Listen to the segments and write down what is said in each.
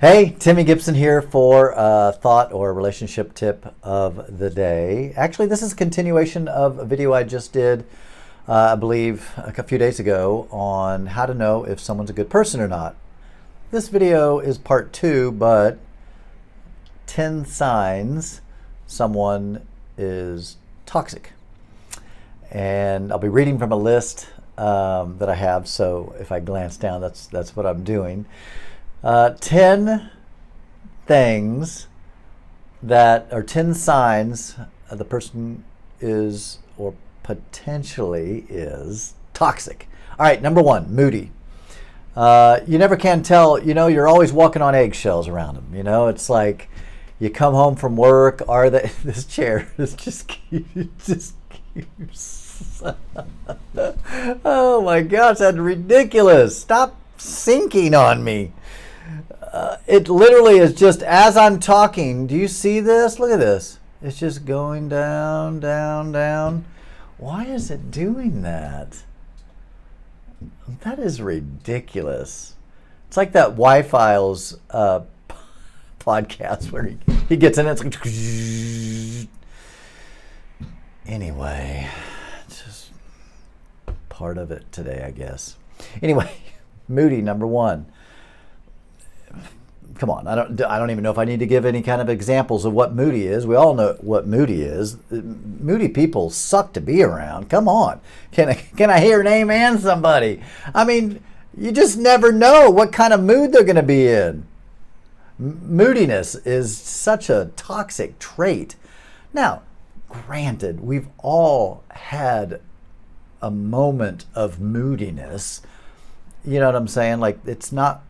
Hey, Timmy Gibson here for a thought or relationship tip of the day. Actually, this is a continuation of a video I just did, I believe, a few days ago on how to know if someone's a good person or not. This video is part 2, but 10 signs someone is toxic. And I'll be reading from a list that I have, so if I glance down, that's what I'm doing. 10 things that are 10 signs the person is or potentially is toxic. All right, number 1, moody. You never can tell, you're always walking on eggshells around them. It's like you come home from work, this chair is just keeps. Oh my gosh, that's ridiculous. Stop sinking on me. It literally is just as I'm talking. Do you see this? Look at this. It's just going down, down, down. Why is it doing that? That is ridiculous. It's like that Y-Files podcast where he gets in it. It's like, anyway, it's just part of it today, I guess. Anyway, moody, number 1. Come on, I don't even know if I need to give any kind of examples of what moody is. We all know what moody is. Moody people suck to be around. Come on. Can I hear an amen, somebody? I mean, you just never know what kind of mood they're going to be in. Moodiness is such a toxic trait. Now, granted, we've all had a moment of moodiness. You know what I'm saying? Like, it's not...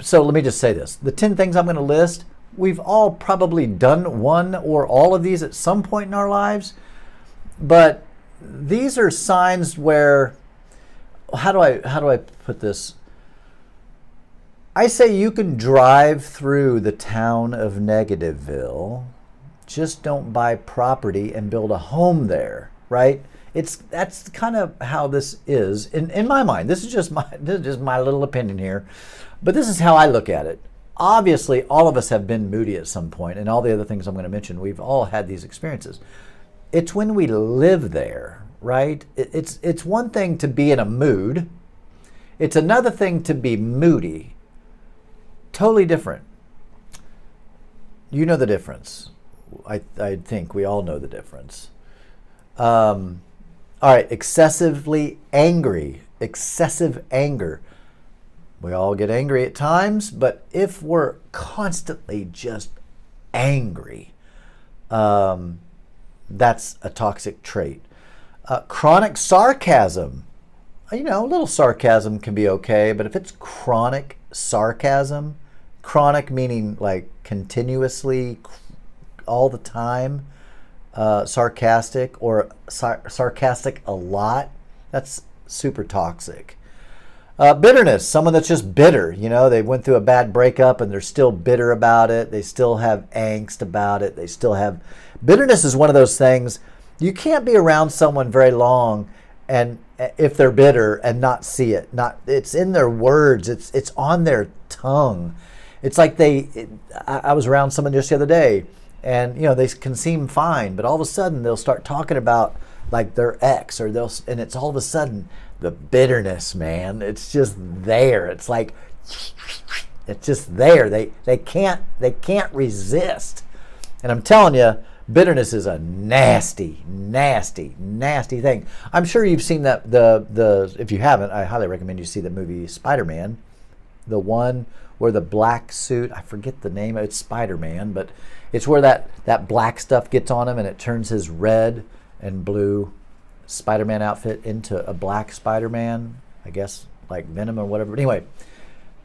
So let me just say this. The 10 things I'm going to list, we've all probably done one or all of these at some point in our lives. But these are signs where, how do I put this? I say you can drive through the town of Negativeville, just don't buy property and build a home there, right? That's kind of how this is in my mind. This is just my little opinion here. But this is how I look at it. Obviously, all of us have been moody at some point, and all the other things I'm going to mention, we've all had these experiences. It's when we live there, right? It's one thing to be in a mood. It's another thing to be moody. Totally different. You know the difference. I think we all know the difference. All right, excessively angry. Excessive anger. We all get angry at times, but if we're constantly just angry, that's a toxic trait. Chronic sarcasm. A little sarcasm can be okay, but if it's chronic sarcasm, chronic meaning like continuously, all the time, sarcastic or sarcastic a lot, that's super toxic. Bitterness, someone that's just bitter. They went through a bad breakup and they're still bitter about it. They still have angst about it. They still have... Bitterness is one of those things, you can't be around someone very long and if they're bitter and not see it. It's in their words. It's on their tongue. It's like I was around someone just the other day and, they can seem fine, but all of a sudden they'll start talking about like their ex and it's all of a sudden the bitterness, man. It's just there. It's like, it's just there. They can't resist. And I'm telling you, bitterness is a nasty, nasty, nasty thing. I'm sure you've seen that. If you haven't, I highly recommend you see the movie Spider-Man, the one where the black suit, I forget the name. It's Spider-Man, but it's where that black stuff gets on him and it turns his red and blue Spider-Man outfit into a black Spider-Man, I guess like Venom or whatever. But anyway,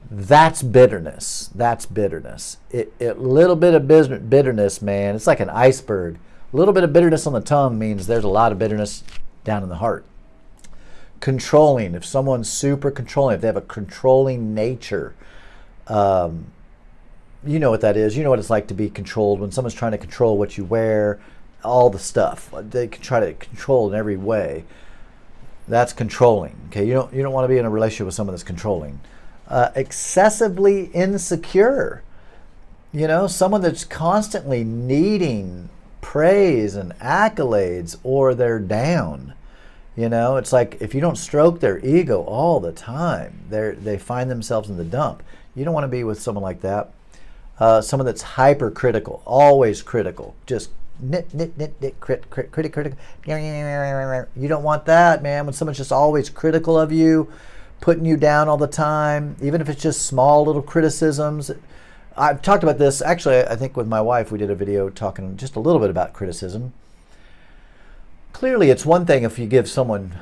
that's bitterness. That's bitterness. A little bit of bitterness, man. It's like an iceberg. A little bit of bitterness on the tongue means there's a lot of bitterness down in the heart. Controlling. If someone's super controlling, if they have a controlling nature, you know what that is. You know what it's like to be controlled when someone's trying to control what you wear, all the stuff. They can try to control in every way. That's controlling. Okay, you don't want to be in a relationship with someone that's controlling. excessively insecure. Someone that's constantly needing praise and accolades, or they're down. It's like if you don't stroke their ego all the time, they find themselves in the dump. You don't want to be with someone like that. Someone that's hypercritical, always critical, just critical. You don't want that, man. When someone's just always critical of you, putting you down all the time, even if it's just small little criticisms. I've talked about this, actually, I think with my wife, we did a video talking just a little bit about criticism. Clearly, it's one thing if you give someone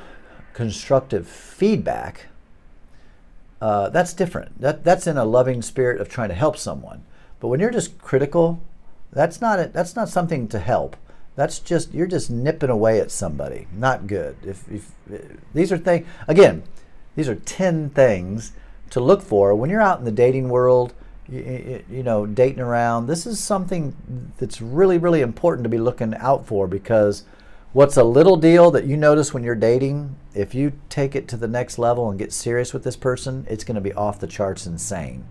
constructive feedback. That's different. That's in a loving spirit of trying to help someone. But when you're just critical, that's not something to help. You're just nipping away at somebody. Not good. These are things, again, these are 10 things to look for when you're out in the dating world. Dating around. This is something that's really, really important to be looking out for, because what's a little deal that you notice when you're dating, if you take it to the next level and get serious with this person, it's going to be off the charts insane.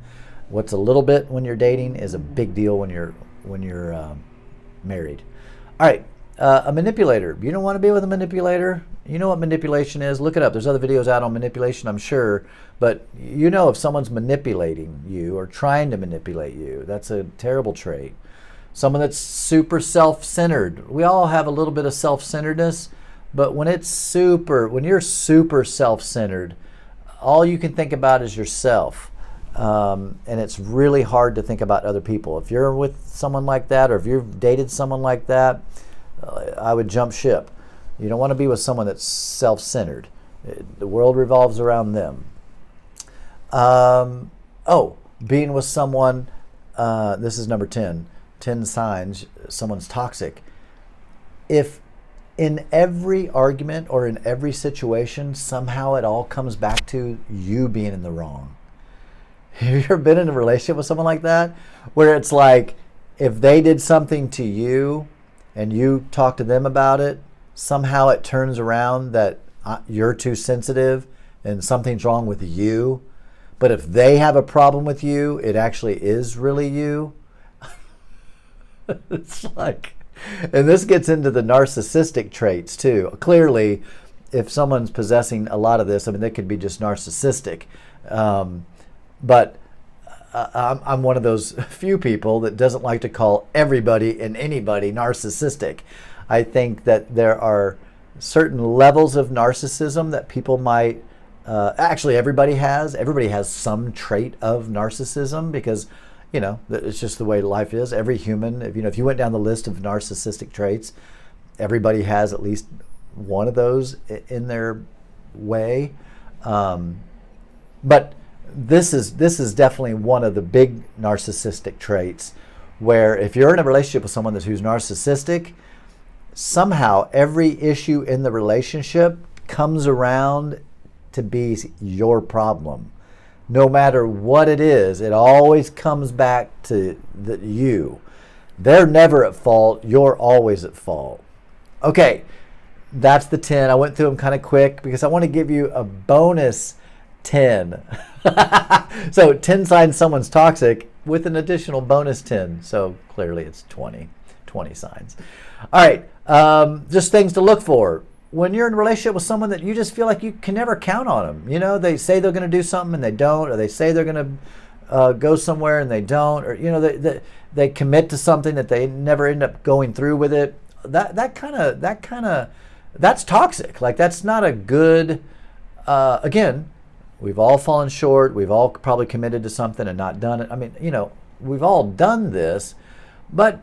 What's a little bit when you're dating is a big deal when you're married. All right, a manipulator. You don't want to be with a manipulator. You know what manipulation is. Look it up. There's other videos out on manipulation, I'm sure. But if someone's manipulating you or trying to manipulate you, that's a terrible trait. Someone that's super self-centered. We all have a little bit of self-centeredness, but when you're super self-centered, all you can think about is yourself. And it's really hard to think about other people. If you're with someone like that, or if you've dated someone like that, I would jump ship. You don't want to be with someone that's self-centered. The world revolves around them. Being with someone, this is number 10 signs someone's toxic. If in every argument or in every situation, somehow it all comes back to you being in the wrong. Have you ever been in a relationship with someone like that? Where it's like, if they did something to you and you talk to them about it, somehow it turns around that you're too sensitive and something's wrong with you. But if they have a problem with you, it actually is really you. It's like, and this gets into the narcissistic traits too. Clearly, if someone's possessing a lot of this, they could be just narcissistic. But I'm one of those few people that doesn't like to call everybody and anybody narcissistic. I think that there are certain levels of narcissism that people might, actually everybody has some trait of narcissism, because it's just the way life is. Every human, if you went down the list of narcissistic traits, everybody has at least one of those in their way. But this is definitely one of the big narcissistic traits, where if you're in a relationship with someone who's narcissistic, somehow every issue in the relationship comes around to be your problem. No matter what it is, it always comes back to you. They're never at fault. You're always at fault. Okay, that's the 10. I went through them kind of quick because I want to give you a bonus 10. So 10 signs someone's toxic with an additional bonus 10. So clearly it's 20 signs. All right, just things to look for. When you're in a relationship with someone that you just feel like you can never count on them. They say they're going to do something and they don't, or they say they're going to go somewhere and they don't, or they commit to something that they never end up going through with it. That's toxic. Like, that's not a good. Again, we've all fallen short. We've all probably committed to something and not done it. We've all done this, but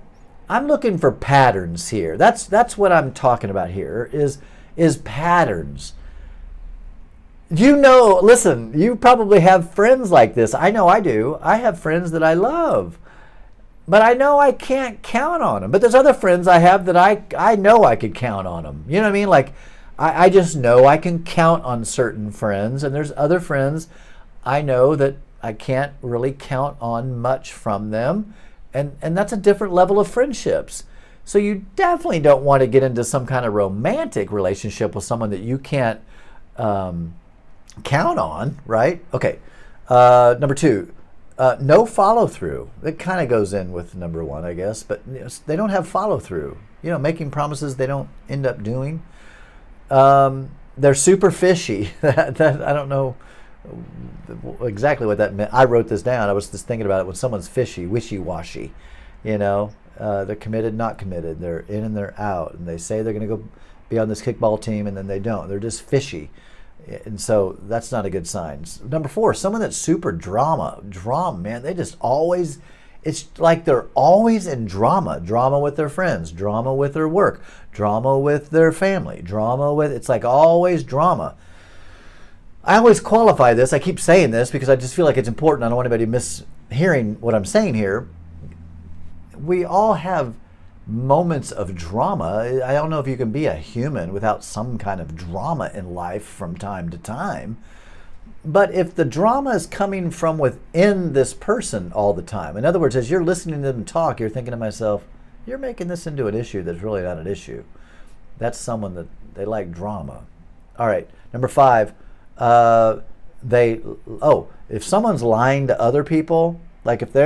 I'm looking for patterns here. That's what I'm talking about here is patterns. Listen, you probably have friends like this. I know I do. I have friends that I love, but I know I can't count on them. But there's other friends I have that I know I could count on them. You know what I mean? Like, I just know I can count on certain friends, and there's other friends I know that I can't really count on much from them. And that's a different level of friendships. So you definitely don't want to get into some kind of romantic relationship with someone that you can't count on, right? Okay, Number two, no follow through. It kind of goes in with number one, I guess, but they don't have follow through. Making promises they don't end up doing. They're super fishy. I don't know exactly what that meant. I wrote this down. I was just thinking about it. When someone's fishy, wishy-washy, they're committed, not committed. They're in and they're out, and they say they're going to go be on this kickball team, and then they don't. They're just fishy. And so that's not a good sign. Number four, someone that's super drama, man. They just always, it's like they're always in drama with their friends, drama with their work, drama with their family, it's like always drama. I always qualify this. I keep saying this because I just feel like it's important. I don't want anybody mishearing what I'm saying here. We all have moments of drama. I don't know if you can be a human without some kind of drama in life from time to time. But if the drama is coming from within this person all the time, in other words, as you're listening to them talk, you're thinking to myself, you're making this into an issue that's really not an issue. That's someone that they like drama. All right, number five, if someone's lying to other people, like if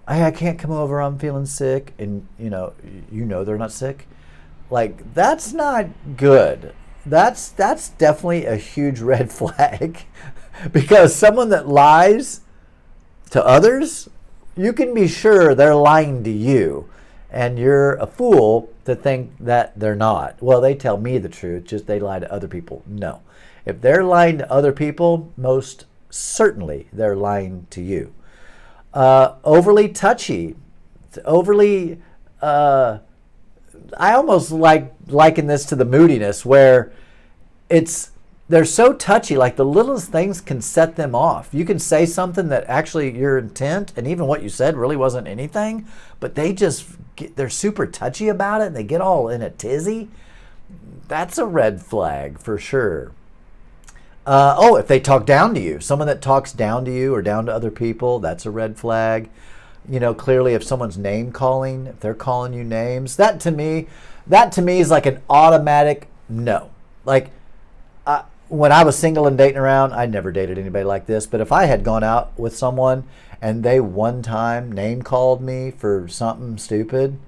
I can't come over, I'm feeling sick, and they're not sick. Like, that's not good. That's definitely a huge red flag. Because someone that lies to others, you can be sure they're lying to you, and you're a fool to think that they're not. Well, they tell me the truth, just they lie to other people. No. If they're lying to other people, most certainly they're lying to you. Overly touchy, I almost liken this to the moodiness, where they're so touchy, like the littlest things can set them off. You can say something that actually your intent and even what you said really wasn't anything, but they're super touchy about it and they get all in a tizzy. That's a red flag for sure. If they talk down to you, someone that talks down to you or down to other people, that's a red flag. Clearly if someone's name calling, if they're calling you names, that to me is like an automatic no. Like, when I was single and dating around, I never dated anybody like this, but if I had gone out with someone and they one time name called me for something stupid,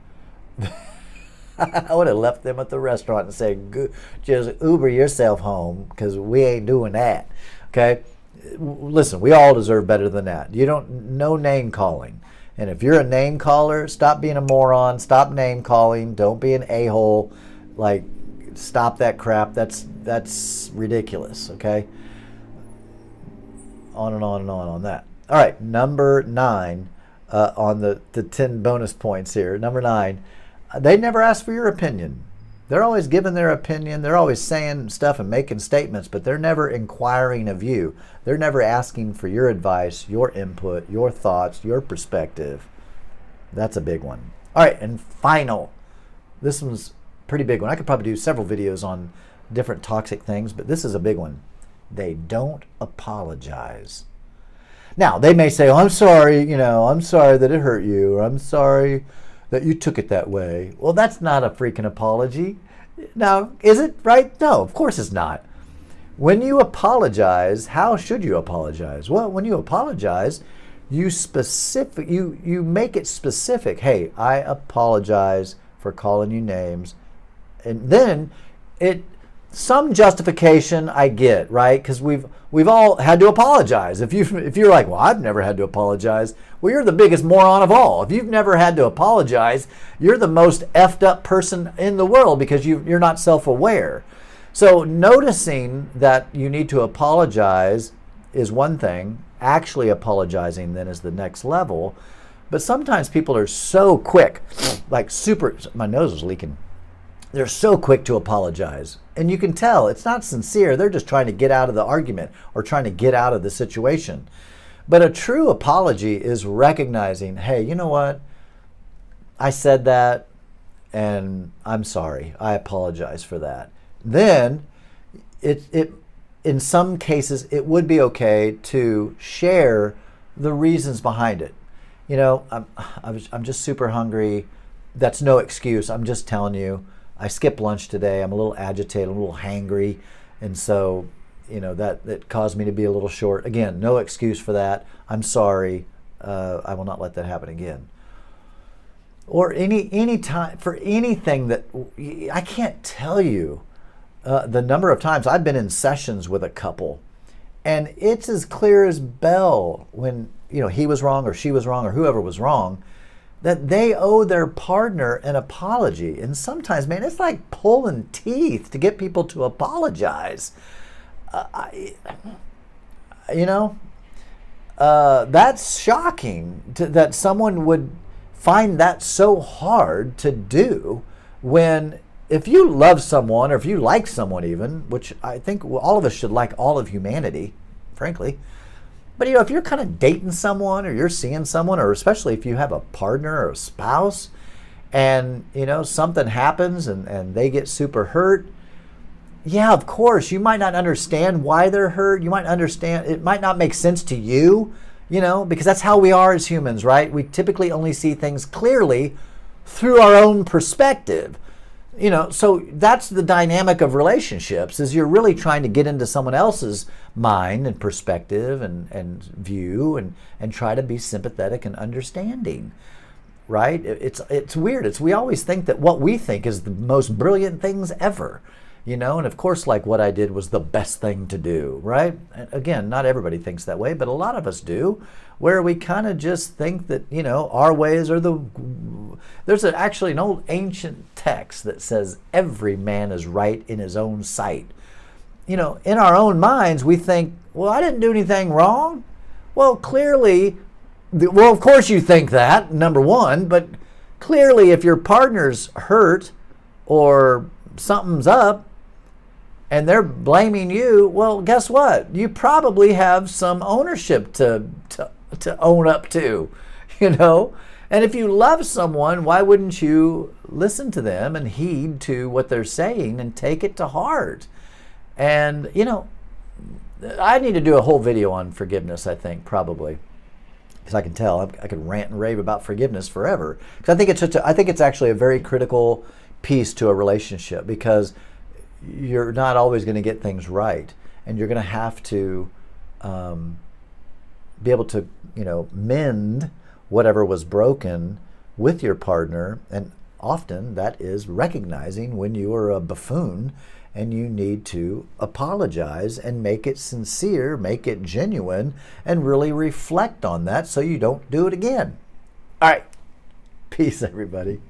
I would have left them at the restaurant and said, just Uber yourself home, because we ain't doing that. Okay? Listen, we all deserve better than that. No name calling. And if you're a name caller, stop being a moron. Stop name calling. Don't be an a-hole. Like, stop that crap. That's ridiculous. Okay? On and on and on that. All right, number 9 on the 10 bonus points here. Number 9. They never ask for your opinion. They're always giving their opinion. They're always saying stuff and making statements, but they're never inquiring of you. They're never asking for your advice, your input, your thoughts, your perspective. That's a big one. All right, and final. This one's a pretty big one. I could probably do several videos on different toxic things, but this is a big one. They don't apologize. Now, they may say, I'm sorry, I'm sorry that it hurt you, or I'm sorry that you took it that way. Well, that's not a freaking apology. Now, is it right? No, of course it's not. When you apologize, how should you apologize? Well, when you apologize, you make it specific. Hey, I apologize for calling you names. And then some justification I get, right? Because we've all had to apologize. If you're like, well, I've never had to apologize, well, you're the biggest moron of all. If you've never had to apologize, you're the most effed up person in the world, because you're not self-aware. So noticing that you need to apologize is one thing. Actually apologizing then is the next level. But sometimes people are so quick, like my nose is leaking. They're so quick to apologize. And you can tell it's not sincere. They're just trying to get out of the argument or trying to get out of the situation. But a true apology is recognizing, hey, you know what? I said that and I'm sorry. I apologize for that. Then in some cases, it would be okay to share the reasons behind it. I'm just super hungry. That's no excuse. I'm just telling you. I skipped lunch today. I'm a little agitated, a little hangry. And so that caused me to be a little short. Again, no excuse for that. I'm sorry. I will not let that happen again. Or any time for anything that I can't tell you the number of times I've been in sessions with a couple, and it's as clear as bell when he was wrong or she was wrong or whoever was wrong, that they owe their partner an apology. And sometimes, man, it's like pulling teeth to get people to apologize. That's shocking that someone would find that so hard to do when, if you love someone or if you like someone even, which I think all of us should like all of humanity, frankly. But if you're kind of dating someone or you're seeing someone, or especially if you have a partner or a spouse and something happens and they get super hurt, yeah, of course, you might not understand why they're hurt. You might understand, it might not make sense to you, because that's how we are as humans, right? We typically only see things clearly through our own perspective. So that's the dynamic of relationships, is you're really trying to get into someone else's mind and perspective and view and try to be sympathetic and understanding, right? It's weird. We always think that what we think is the most brilliant things ever, and of course, like what I did was the best thing to do, right? And again, not everybody thinks that way, but a lot of us do, where we kind of just think that, our ways are there's actually an old ancient text that says every man is right in his own sight. In our own minds, we think, well, I didn't do anything wrong. Well, clearly, of course you think that, number one, but clearly if your partner's hurt or something's up, and they're blaming you, well, guess what? You probably have some ownership to own up to, And if you love someone, why wouldn't you listen to them and heed to what they're saying and take it to heart? And, I need to do a whole video on forgiveness, I think, probably. Because I can tell, I could rant and rave about forgiveness forever. Because I think it's actually a very critical piece to a relationship, because you're not always going to get things right, and you're going to have to be able to mend whatever was broken with your partner. And often that is recognizing when you are a buffoon and you need to apologize and make it sincere, make it genuine, and really reflect on that so you don't do it again. All right, peace, everybody.